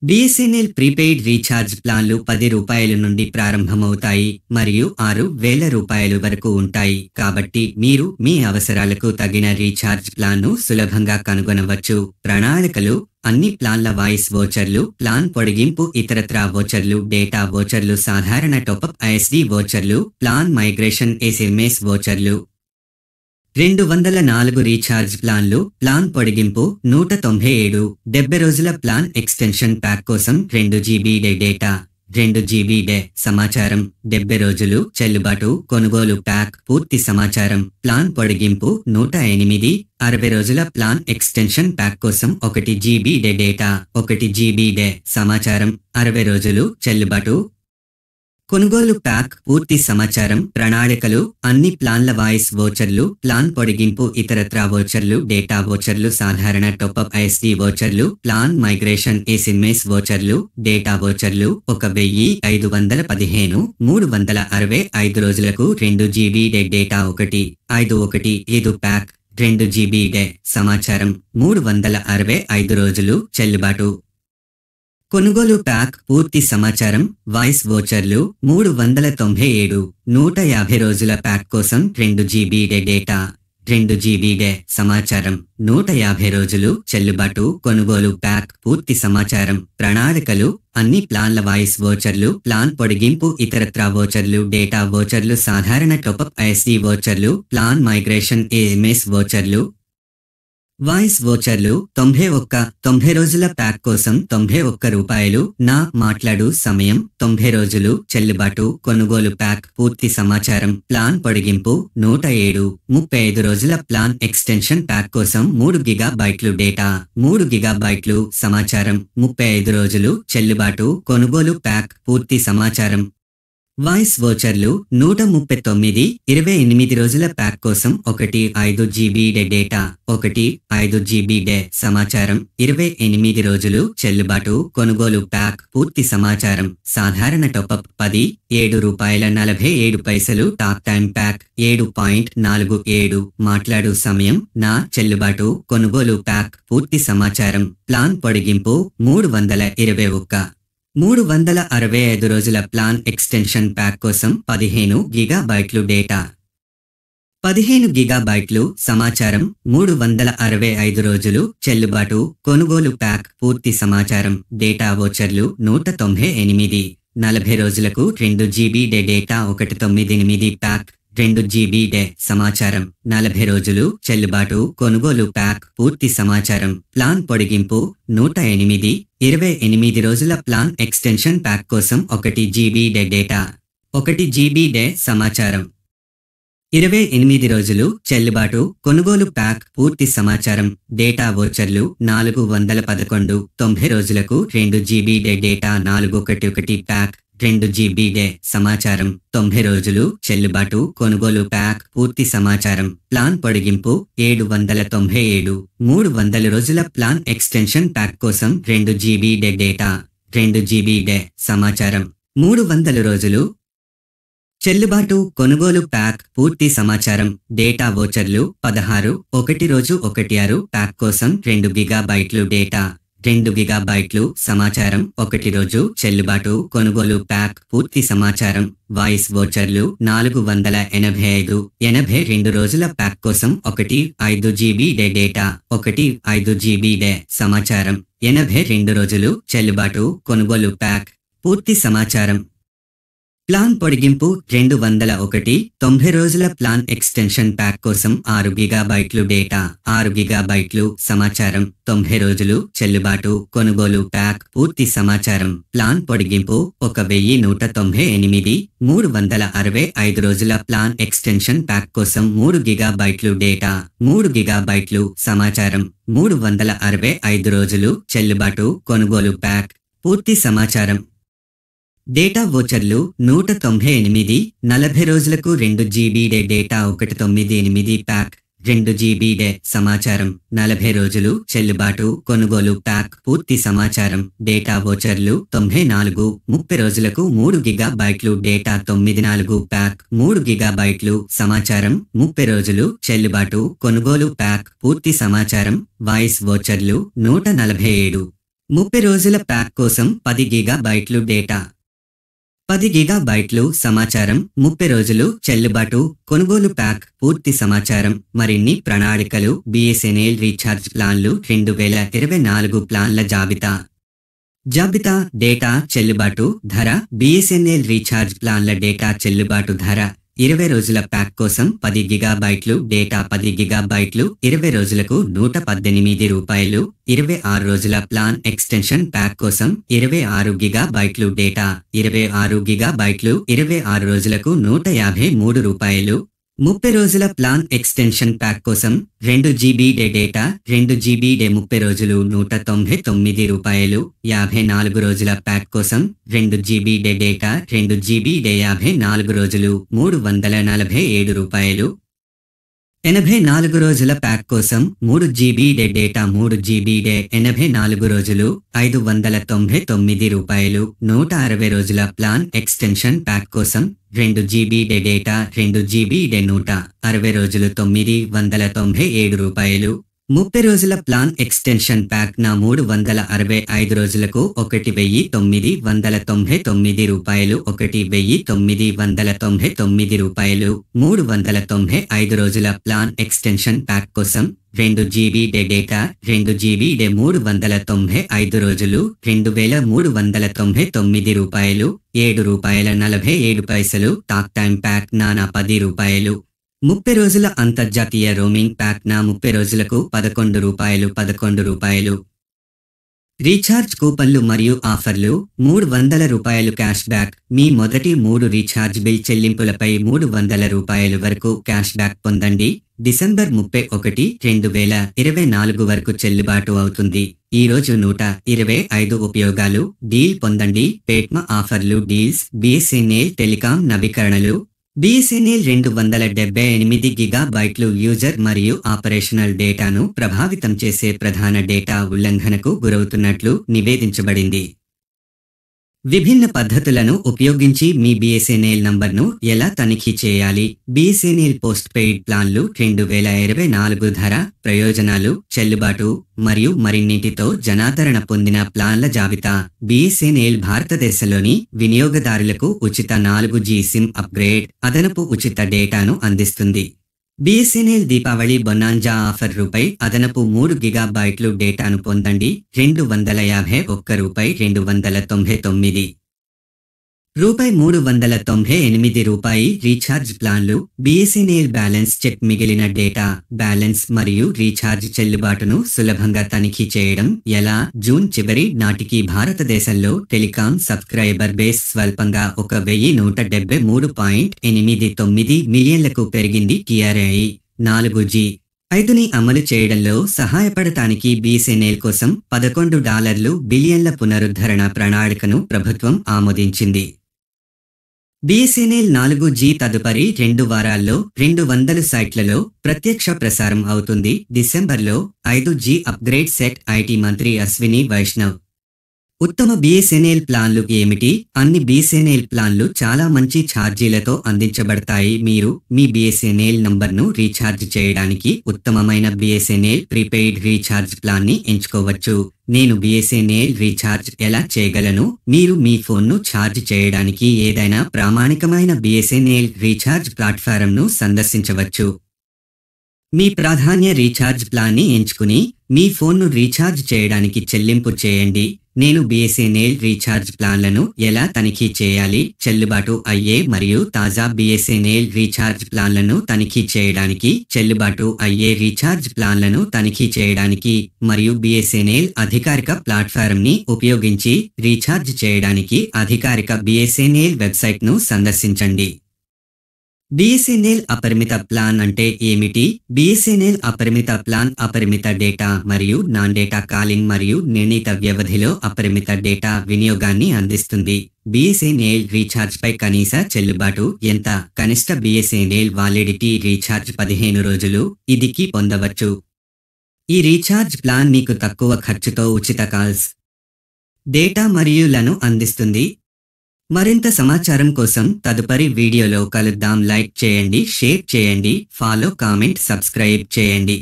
BSNL prepaid recharge ప్లాన్లు రూ. 10 నుండి ప్రారంభమవుతాయి మరియు రూ. 6,000 వరకు ఉంటాయి. కాబట్టి మీరు మీ అవసరాలకు తగిన రీఛార్జ్ ప్లాన్ను సులభంగా కనుగొనవచ్చు. ప్రణాళికలు అన్ని ప్లాన్ల వాయిస్ వోచర్లు, ప్లాన్ పొడిగింపు, ఇతరత్రా వోచర్లు, డేటా వోచర్లు, సాధారణ టాపప్ ఐఎస్డి వోచర్లు, ప్లాన్ మైగ్రేషన్ ఎస్ఎంఎస్ వోచర్లు. 204 రీఛార్జ్ ప్లాన్లు, ప్లాన్ పొడిగింపు 197, 70 రోజుల ప్లాన్ ఎక్స్టెన్షన్ ప్యాక్ కోసం 2 GB డేటా, 2 GB సమాచారం, 70 రోజులు చెల్లుబాటు, కొనుగోలు ప్యాక్, పూర్తి సమాచారం, ప్లాన్ పొడిగింపు 108, 60 రోజుల ప్లాన్ ఎక్స్టెన్షన్ ప్యాక్ కోసం 1 GB డేటా, 1 GB సమాచారం, 60 రోజులు చెల్లుబాటు. కొనుగోలు ప్యాక్, పూర్తి సమాచారం, ప్రణాళికలు అన్ని ప్లాన్ల వాయిస్ వోచర్లు, ప్లాన్ పొడిగింపు, ఇతరత్రా వోచర్లు, డేటా వోచర్లు, సాధారణ టాపప్ ఐఎస్డి వోచర్లు, ప్లాన్ మైగ్రేషన్ ఎస్ఎంఎస్ వోచర్లు, డేటా వోచర్లు 1515, 365 రోజులకు 2 GB డేటా, 151 ప్యాక్, 2 GB సమాచారం, 365 రోజులు చెల్లుబాటు. కొనుగోలు ప్యాక్, పూర్తి సమాచారం, వాయిస్ వోచర్లు 397, 150 రోజుల ప్యాక్ కోసం 2 GB డేటా, 2 GB సమాచారం, 150 రోజులు చెల్లుబాటు. కొనుగోలు ప్యాక్, పూర్తి సమాచారం, ప్రణాళికలు అన్ని ప్లాన్ల వాయిస్ వోచర్లు, ప్లాన్ పొడిగింపు, ఇతరత్రా వోచర్లు, డేటా వోచర్లు, సాధారణ టాపప్ ఐఎస్డి వోచర్లు, ప్లాన్ మైగ్రేషన్ ఎస్ఎంఎస్ వోచర్లు. వాయిస్ వోచర్లు 90 రోజుల ప్యాక్ కోసం రూ. 91. నా మాట్లాడు సమయం 90 రోజులు చెల్లుబాటు. కొనుగోలు ప్యాక్, పూర్తి సమాచారం, ప్లాన్ పొడిగింపు 107, 35 రోజుల ప్లాన్ ఎక్స్టెన్షన్ ప్యాక్ కోసం 3 GB డేటా, 3 GB సమాచారం, 35 రోజులు చెల్లుబాటు. కొనుగోలు ప్యాక్, పూర్తి సమాచారం. వాయిస్ వోచర్లు 139, 28 రోజుల ప్యాక్ కోసం 5 GB డేటా, 5 GB సమాచారం, 28 రోజులు చెల్లుబాటు. కొనుగోలు ప్యాక్, పూర్తి సమాచారం, సాధారణ టాపప్ 10, ₹7.47, టాక్ టైం ప్యాక్ 7.47, మాట్లాడు సమయం నా చెల్లుబాటు. కొనుగోలు ప్యాక్, పూర్తి సమాచారం, ప్లాన్ పొడిగింపు 321, 365 రోజుల ప్లాన్ ఎక్స్టెన్షన్ ప్యాక్ కోసం 15 GB డేటా, 15 GB సమాచారం, 365 రోజులు చెల్లుబాటు. కొనుగోలు ప్యాక్, పూర్తి సమాచారం, డేటా వోచర్లు 198, 40 రోజులకు 2 GB డేటా, 198 ప్యాక్, 2 GB సమాచారం, 40 రోజులు చెల్లుబాటు. కొనుగోలు ప్యాక్, పూర్తి సమాచారం, ప్లాన్ పొడిగింపు 108, 28 రోజుల ప్లాన్ ఎక్స్టెన్షన్ ప్యాక్ కోసం 1 GB డేటా, 1 GB సమాచారం, 28 రోజులు చెల్లుబాటు. కొనుగోలు ప్యాక్, పూర్తి సమాచారం, డేటా వోచర్లు 411, 90 రోజులకు 2 GB డేటా, 411 ప్యాక్, 2 GB సమాచారం, 90 రోజులు చెల్లుబాటు. కొనుగోలు ప్యాక్, పూర్తి సమాచారం, ప్లాన్ పొడిగింపు 797, 300 రోజుల ప్లాన్ ఎక్స్టెన్షన్ ప్యాక్ కోసం 2 GB డేటా, 2 GB సమాచారం, 300 రోజులు చెల్లుబాటు. కొనుగోలు ప్యాక్, పూర్తి సమాచారం, డేటా వోచర్లు 16, 1 రోజు 16 ప్యాక్ కోసం 2 GB డేటా, 2 GB సమాచారం, 1 రోజు చెల్లుబాటు. కొనుగోలు ప్యాక్, పూర్తి సమాచారం, వాయిస్ వోచర్లు 485, 82 రోజుల ప్యాక్ కోసం 5 GB డేటా, 5 GB సమాచారం, 82 రోజులు చెల్లుబాటు. కొనుగోలు ప్యాక్, పూర్తి సమాచారం, ప్లాన్ పొడిగింపు 201, 90 రోజుల ప్లాన్ ఎక్స్టెన్షన్ ప్యాక్ కోసం 6 GB డేటా, 6 GB సమాచారం, 90 రోజులు చెల్లుబాటు. కొనుగోలు ప్యాక్, పూర్తి సమాచారం, ప్లాన్ పొడిగింపు 1198, 365 రోజుల ప్లాన్ ఎక్స్టెన్షన్ ప్యాక్ కోసం 3 GB డేటా, 3 GB సమాచారం, 365 రోజులు చెల్లుబాటు. కొనుగోలు ప్యాక్, పూర్తి సమాచారం, డేటా వోచర్లు 198, 40 రోజులకు 2 GB డేటా, 198 ప్యాక్, 2 GB సమాచారం, 40 రోజులు చెల్లుబాటు. కొనుగోలు ప్యాక్, పూర్తి సమాచారం, డేటా వోచర్లు 94, 30 రోజులకు 3 GB డేటా, 94 ప్యాక్, 3 GB సమాచారం, 30 రోజులు చెల్లుబాటు. కొనుగోలు ప్యాక్, పూర్తి సమాచారం, వాయిస్ వోచర్లు 147, 30 రోజుల ప్యాక్ కోసం 10 గిగాబైట్లు డేటా. 10 గిగాబైట్లు సమాచారం, 30 రోజులు చెల్లుబాటు, కొనుగోలు ప్యాక్, పూర్తి సమాచారం, మరిన్ని ప్రణాళికలు. BSNL రీఛార్జ్ ప్లాన్లు 2024 ప్లాన్ల జాబితా. డేటా చెల్లుబాటు ధర. BSNL రీఛార్జ్ ప్లాన్ల డేటా చెల్లుబాటు ధర 20 రోజుల ప్యాక్ కోసం 10 గిగాబైట్లు డేటా. 10 గిగాబైట్లు 20 రోజులకు ₹118. 26 రోజుల ప్లాన్ ఎక్స్టెన్షన్ ప్యాక్ కోసం 26 గిగాబైట్లు డేటా. 26 గిగాబైట్లు 26 రోజులకు ₹153. 30 రోజుల ప్లాన్ ఎక్స్టెన్షన్ ప్యాక్ కోసం 2 GB డేటా. 2 GB 30 రోజులు ₹199. 54 రోజుల ప్యాక్ కోసం 2 GB డేటా. 2 GB 54 రోజులు ₹347. 84 రోజుల ప్యాక్ కోసం 3 GB డేటా. 3 GB 84 రోజులు ₹599. 160 రోజుల ప్లాన్ ఎక్స్టెన్షన్ ప్యాక్ కోసం 2 GB డేటా. 2 GB 160 రోజులు ₹997. 30 రోజుల ప్లాన్ ఎక్స్టెన్షన్ ప్యాక్ నా 365 రోజులకు ₹1999. ₹1999. 395 రోజుల ప్లాన్ ఎక్స్టెన్షన్ ప్యాక్ కోసం 2 GB డేటా. 2 GB 395 రోజులు ₹2399. ₹7.47. టాక్ టైమ్ ప్యాక్ నా ₹10. 30 రోజుల అంతర్జాతీయ రోమింగ్ ప్యాక్ నా 30 రోజులకు ₹11. రీఛార్జ్ కూపన్లు మరియు ఆఫర్లు. ₹300 క్యాష్ బ్యాక్. మీ మొదటి 3 రీఛార్జ్ బిల్ చెల్లింపులపై ₹300 వరకు క్యాష్ బ్యాక్ పొందండి. డిసెంబర్ 31, 2024 వరకు చెల్లుబాటు అవుతుంది. ఈ రోజు 125 ఉపయోగాలు. డీల్ పొందండి. పేట్మ ఆఫర్లు. డీల్స్. BSNL టెలికాం నవీకరణలు. BSNL 278 గిగాబైట్లు యూజర్ మరియు ఆపరేషనల్ డేటాను ప్రభావితం చేసే ప్రధాన డేటా ఉల్లంఘనకు గురవుతున్నట్లు నివేదించబడింది. విభిన్న పద్ధతులను ఉపయోగించి మీ BSNL నంబర్ను ఎలా తనిఖీ చేయాలి? BSNL పోస్ట్ పెయిడ్ ప్లాన్లు 2024 ధర, ప్రయోజనాలు, చెల్లుబాటు మరియు మరిన్నింటితో జనాదరణ పొందిన ప్లాన్ల జాబితా. BSNL భారతదేశంలోని వినియోగదారులకు ఉచిత 4G సిమ్ అప్గ్రేడ్, అదనపు ఉచిత డేటాను అందిస్తుంది. BSNL దీపావళి బొనాంజా ఆఫర్ అదనపు 3 గిగాబైట్లు డేటాను పొందండి. ₹251. ₹398 రీఛార్జ్ ప్లాన్లు. BSNL balance check. మిగిలిన డేటా, బ్యాలెన్స్ మరియు రీఛార్జ్ చెల్లుబాటును సులభంగా తనిఖీ చేయడం ఎలా? జూన్ చివరి నాటికి భారతదేశంలో టెలికాం సబ్స్క్రైబర్ బేస్ స్వల్పంగా 1173.89 మిలియన్లకు పెరిగింది. TRI 4G 5ని అమలు చేయడంలో సహాయపడటానికి BSNL కోసం $11 బిలియన్ల పునరుద్ధరణ ప్రణాళికను ప్రభుత్వం ఆమోదించింది. BSNL 4G తదుపరి 2 వారాల్లో 200 సైట్లలో ప్రత్యక్ష ప్రసారం అవుతుంది. డిసెంబర్లో 5G అప్గ్రేడ్ సెట్. IT మంత్రి అశ్విని వైష్ణవ్. ఉత్తమ BSNL ప్లాన్లు ఏమిటి? అన్ని BSNL ప్లాన్లు చాలా మంచి ఛార్జీలతో అందించబడతాయి. మీరు మీ BSNL నంబర్ను రీఛార్జ్ చేయడానికి ఉత్తమమైన BSNL ప్రీపెయిడ్ రీఛార్జ్ ప్లాన్ని ఎంచుకోవచ్చు. నేను BSNL రీఛార్జ్ ఎలా చేయగలను? మీరు మీ ఫోన్ను ఛార్జ్ చేయడానికి ఏదైనా ప్రామాణికమైన BSNL రీఛార్జ్ ప్లాట్ఫారంను సందర్శించవచ్చు. మీ ప్రాధాన్య రీఛార్జ్ ప్లాన్ని ఎంచుకుని మీ ఫోన్ను రీఛార్జ్ చేయడానికి చెల్లింపు చేయండి. నేను BSNL రీఛార్జ్ ప్లాన్లను ఎలా తనిఖీ చేయాలి? చెల్లుబాటు అయ్యే మరియు తాజా BSNL రీఛార్జ్ ప్లాన్లను తనిఖీ చేయడానికి, చెల్లుబాటు అయ్యే రీఛార్జ్ ప్లాన్లను తనిఖీ చేయడానికి మరియు BSNL అధికారిక ప్లాట్ఫారంని ఉపయోగించి రీఛార్జ్ చేయడానికి అధికారిక BSNL వెబ్సైట్ను సందర్శించండి. BSNL అపరిమిత ప్లాన్ అంటే ఏమిటి? BSNL అపరిమిత ప్లాన్ అపరిమిత డేటా మరియు నాన్ డేటా కాలింగ్ మరియు నిర్ణీత వ్యవధిలో అపరిమిత డేటా వినియోగాన్ని అందిస్తుంది. BSNL రీఛార్జ్ పై కనీస చెల్లుబాటు ఎంత? కనిష్ట BSNL వాలిడిటీ రీఛార్జ్ 15 రోజులు. ఇదికి పొందవచ్చు. ఈ రీఛార్జ్ ప్లాన్ మీకు తక్కువ ఖర్చుతో ఉచిత కాల్స్, డేటా మరియు లను అందిస్తుంది. మరింత సమాచారం కోసం తదుపరి వీడియోలో కలుద్దాం. లైక్ చేయండి, షేర్ చేయండి, ఫాలో, కామెంట్, సబ్స్క్రైబ్ చేయండి.